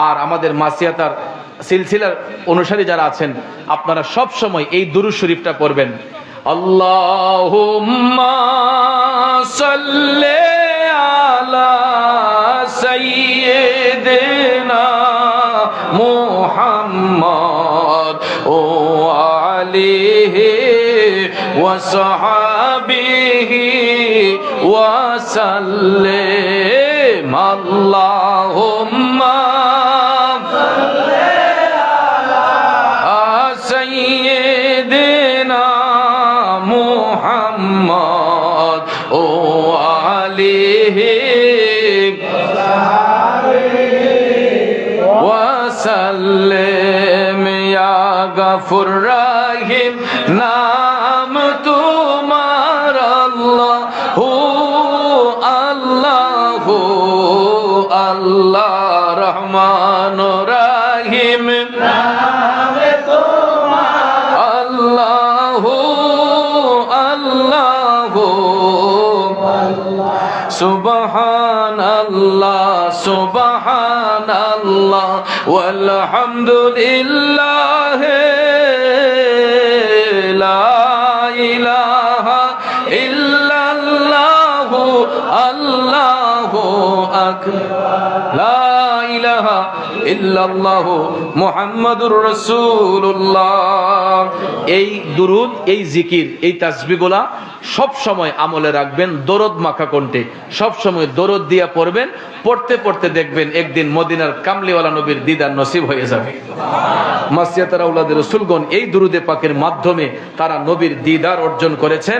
আর আমাদের মাসিয়াতার সিলসিলার অনুসারী যারা আছেন, আপনারা সব সময় এই দুরূদ শরীফটা পড়বেন। আল্লাহুম্মা সাল্লি আলা সাইয়্যিদিনা মুহাম্মদ ওয়া আলিহি ওয়া সাহবিহি ওয়া সাল্লিম। আল্লাহুম্মা সাইয়্যিদিনা মুহাম্মদ ওয়া আলিহি ওয়া সাল্লিম। ইয়া গফুর রহিম নাম তোমার আল্লাহু আল্লাহু আল্লাহ রহমান রহিম নামে তোমার আল্লাহু আল্লাহু সুবহানাল্লাহ সুবহানাল্লাহ ওয়ালহামদুলিল্লাহ লা ইলাহা ইল্লাল্লাহ আল্লাহু আকবার লা ইলাহা ইল্লাল্লাহ মুহাম্মাদুর রাসূলুল্লাহ। এই দুরুদ, এই জিকির, এই তাসবিহগুলা সব সময় আমলে রাখবেন, দরদ মাখা কণ্ঠে সব সময় দরদ দিয়া পড়বেন। পড়তে পড়তে দেখবেন একদিন মদিনার কামলিওয়ালা নবীর দিদার নসিব হয়ে যাবে। মাসিয়াতার আওলাদের রাসূলগণ এই দুরুদে পাকের মাধ্যমে তারা নবীর দিদার অর্জন করেছেন।